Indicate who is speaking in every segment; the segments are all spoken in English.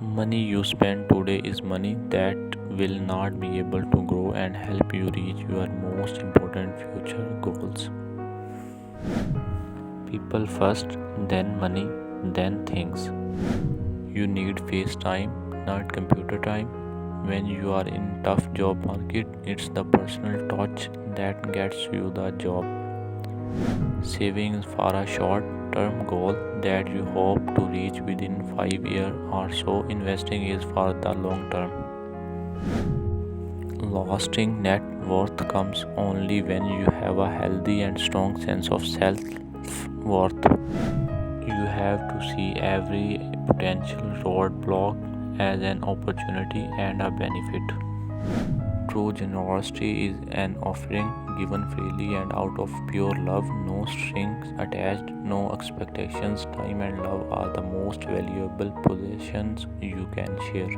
Speaker 1: Money you spend today is money that will not be able to grow and help you reach your most important future goals. People first, then money, then things. You need face time, not computer time. When you are in tough job market, it's the personal touch that gets you the job. Savings for a short term goal that you hope to reach within 5 years or so. Investing is for the long term. Lasting net worth comes only when you have a healthy and strong sense of self worth. You have to see every potential roadblock as an opportunity and a benefit. True generosity is an offering given freely and out of pure love, no strings attached, no expectations. Time and love are the most valuable possessions you can share.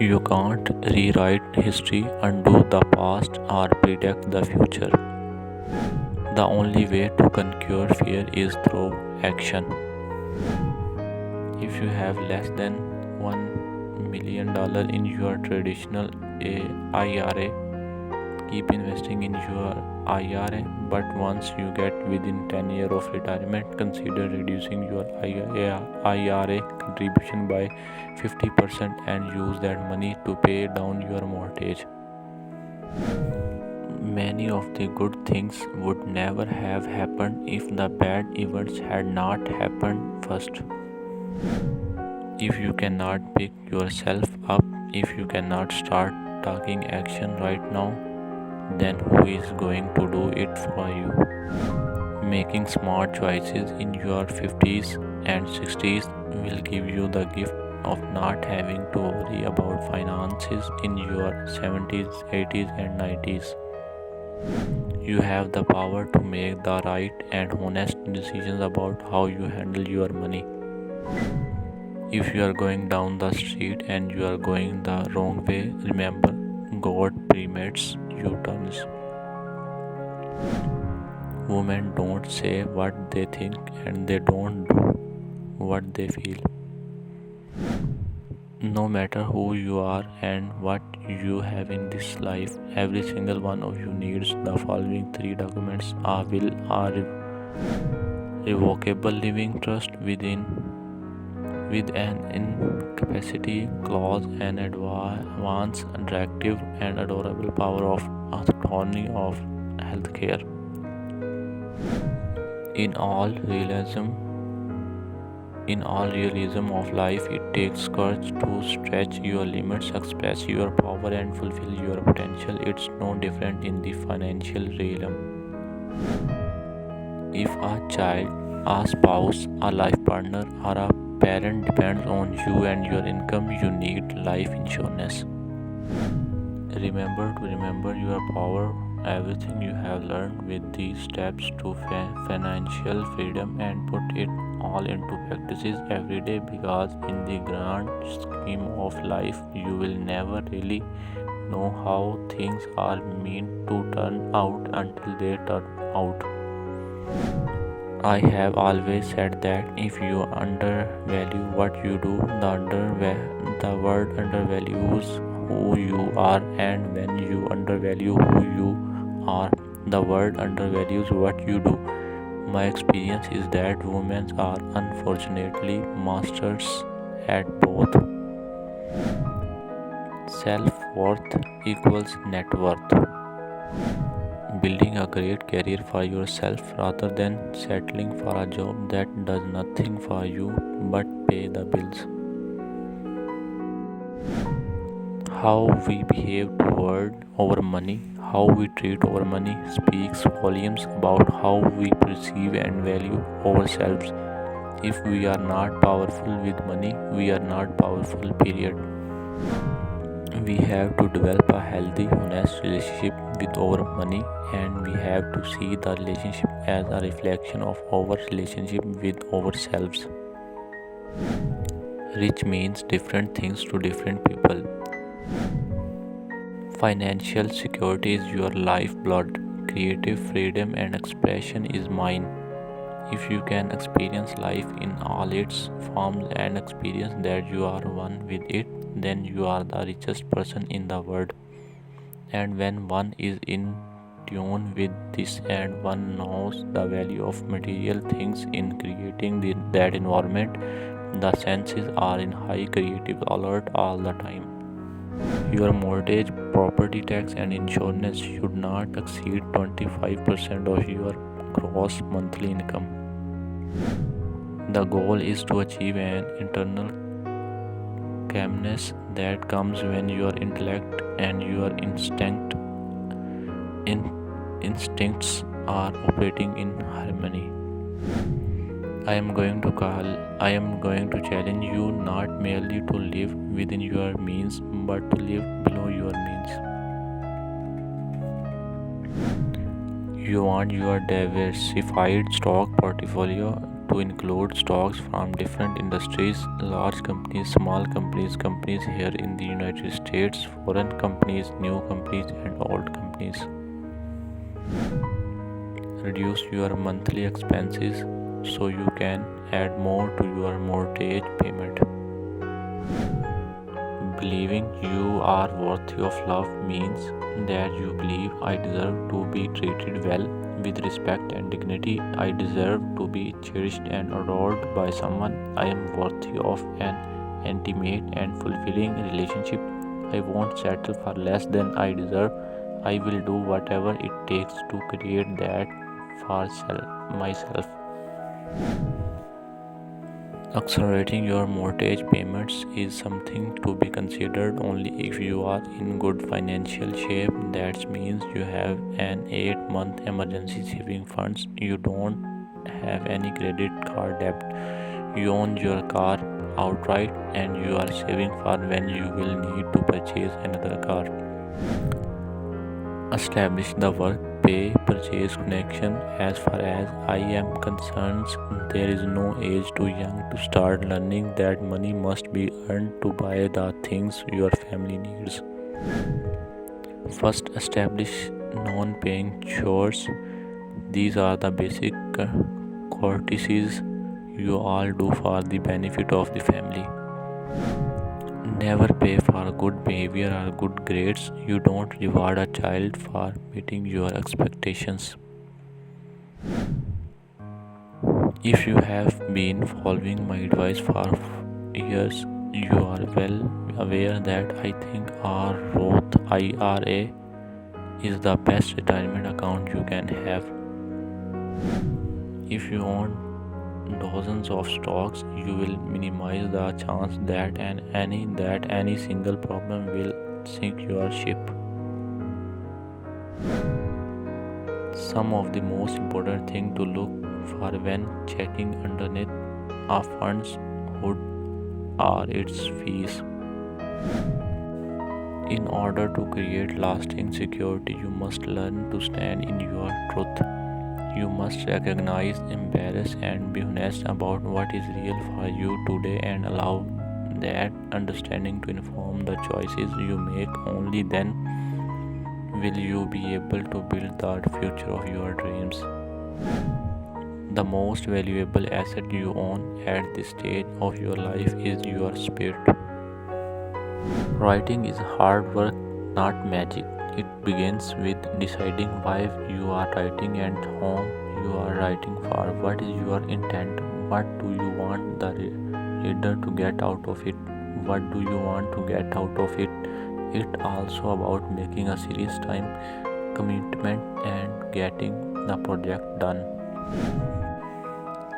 Speaker 1: You can't rewrite history, undo the past, or predict the future. The only way to conquer fear is through action. If you have less than $1 million in your traditional IRA, keep investing in your IRA. But once you get within 10 years of retirement, consider reducing your IRA contribution by 50% and use that money to pay down your mortgage. Many of the good things would never have happened if the bad events had not happened first. If you cannot pick yourself up, if you cannot start taking action right now, then who is going to do it for you? Making smart choices in your 50s and 60s will give you the gift of not having to worry about finances in your 70s, 80s, and 90s. You have the power to make the right and honest decisions about how you handle your money. If you are going down the street and you are going the wrong way, remember God permits U-turns. Women don't say what they think and they don't do what they feel. No matter who you are and what you have in this life, every single one of you needs the following three documents: a will, a revocable living trust with an incapacity clause, an advance directive, and adorable power of attorney of healthcare. In all realism, in all realism of life, it takes courage to stretch your limits, express your power, and fulfill your potential. It's no different in the financial realm. If a child, a spouse, a life partner, or a parent depends on you and your income, you need life insurance. Remember your power, everything you have learned with these steps to financial freedom, and put it all into practices every day, because in the grand scheme of life, you will never really know how things are meant to turn out until they turn out. I have always said that if you undervalue what you do, the world undervalues who you are, and when you undervalue who you are, the world undervalues what you do. My experience is that women are unfortunately masters at both. Self-worth equals net worth. Building a great career for yourself rather than settling for a job that does nothing for you but pay the bills. How we behave toward our money, how we treat our money, speaks volumes about how we perceive and value ourselves. If we are not powerful with money, we are not powerful, period. We have to develop a healthy, honest relationship with our money, and we have to see the relationship as a reflection of our relationship with ourselves. Rich means different things to different people. Financial security is your lifeblood. Creative freedom and expression is mine. If you can experience life in all its forms and experience that you are one with it, then you are the richest person in the world. And when one is in tune with this and one knows the value of material things in creating that environment, the senses are in high creative alert all the time. Your mortgage, property tax, and insurance should not exceed 25% of your gross monthly income. The goal is to achieve an internal calmness that comes when your intellect and your instincts are operating in harmony. I am going to challenge you not merely to live within your means but to live below your means. You want your diversified stock portfolio to include stocks from different industries, large companies, small companies, companies here in the United States, foreign companies, new companies, and old companies. Reduce your monthly expenses so you can add more to your mortgage payment. Believing you are worthy of love means that you believe I deserve to be treated well with respect and dignity. I deserve to be cherished and adored by someone. I am worthy of an intimate and fulfilling relationship. I won't settle for less than I deserve. I will do whatever it takes to create that for myself. Accelerating your mortgage payments is something to be considered only if you are in good financial shape. That means you have an 8-month emergency saving funds, you don't have any credit card debt, you own your car outright, and you are saving for when you will need to purchase another car. Establish the work pay purchase connection. As far as I am concerned, there is no age too young to start learning that money must be earned to buy the things your family needs. First, establish non paying chores. These are the basic courtesies you all do for the benefit of the family. Never pay for good behavior or good grades. You don't reward a child for meeting your expectations. If you have been following my advice for years, you are well aware that I think our Roth IRA is the best retirement account you can have. If you own dozens of stocks, you will minimize the chance that any single problem will sink your ship. Some of the most important thing to look for when checking underneath a fund's hood are its fees. In order to create lasting security, you must learn to stand in your truth. You must recognize, embrace, and be honest about what is real for you today and allow that understanding to inform the choices you make. Only then will you be able to build the future of your dreams. The most valuable asset you own at this stage of your life is your spirit. Writing is hard work, not magic. It begins with deciding why you are writing and whom you are writing for. What is your intent? What do you want the reader to get out of it? What do you want to get out of it? It's also about making a serious time commitment and getting the project done.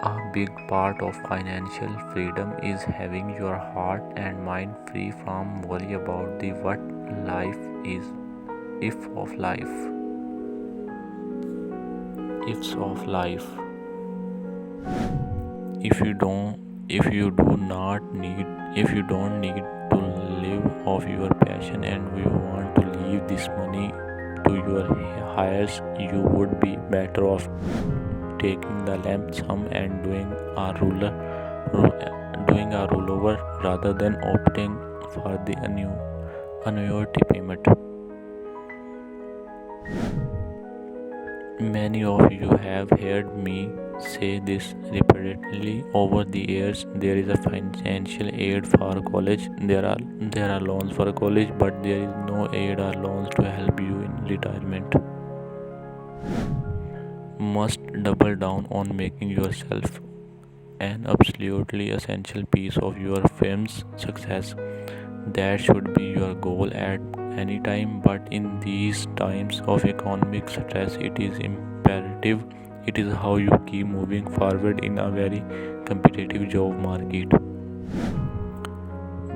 Speaker 1: A big part of financial freedom is having your heart and mind free from worry about the what life is, if of life. Ifs of life. If you don't need to live off your passion and you want to leave this money to your heirs, you would be better off taking the lump sum and doing a rollover rather than opting for the annuity payment. Many of you have heard me say this repeatedly over the years. There is a financial aid for college. There are loans for college, but there is no aid or loans to help you in retirement. Must double down on making yourself an absolutely essential piece of your firm's success. That should be your goal at any time, but in these times of economic stress, it is imperative. It is how you keep moving forward in a very competitive job market.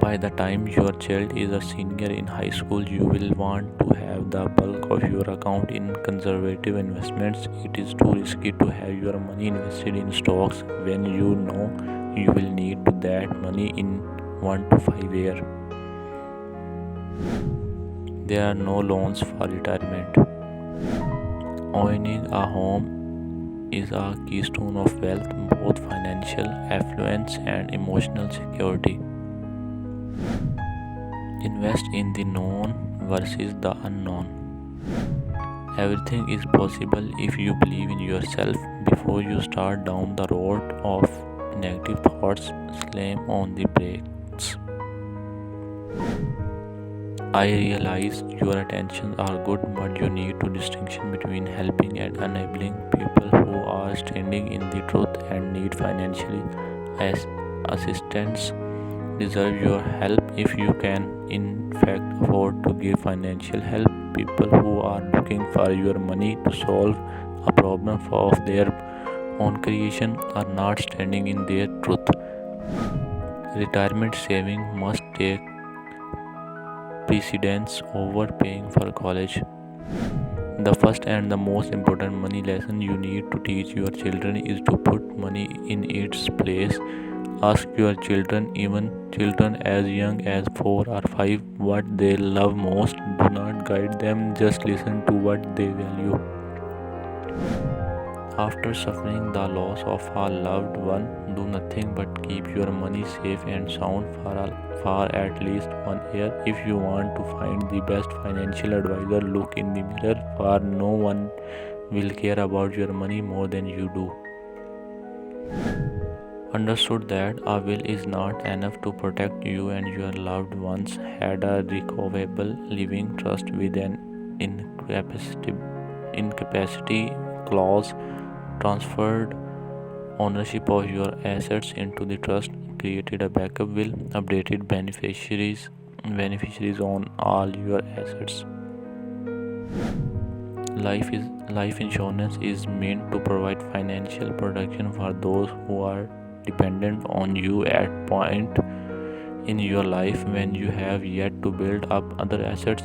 Speaker 1: By the time your child is a senior in high school, you will want to have the bulk of your account in conservative investments. It is too risky to have your money invested in stocks when you know you will need that money in 1 to 5 years. There are no loans for retirement. Owning a home is a keystone of wealth, both financial affluence and emotional security. Invest in the known versus the unknown. Everything is possible if you believe in yourself. Before you start down the road of negative thoughts, slam on the brakes. I realize your intentions are good, but you need to distinction between helping and enabling. People who are standing in the truth and need financially as assistance deserve your help. If you can in fact afford to give financial help, people who are looking for your money to solve a problem of their own creation are not standing in their truth. Retirement saving must take precedence over paying for college. The first and the most important money lesson you need to teach your children is to put money in its place. Ask your children, even children as young as 4 or 5, what they love most. Do not guide them, just listen to what they value. After suffering the loss of a loved one, do nothing but keep your money safe and sound for at least 1 year. If you want to find the best financial advisor, look in the mirror, for no one will care about your money more than you do. Understood that a will is not enough to protect you and your loved ones. Had a revocable living trust with an incapacity clause, transferred ownership of your assets into the trust, created a backup will, updated beneficiaries on all your assets. Life insurance is meant to provide financial protection for those who are dependent on you at point in your life when you have yet to build up other assets.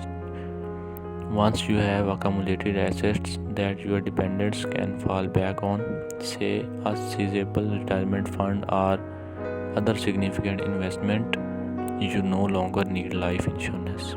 Speaker 1: Once you have accumulated assets that your dependents can fall back on, say a sizable retirement fund or other significant investment, you no longer need life insurance.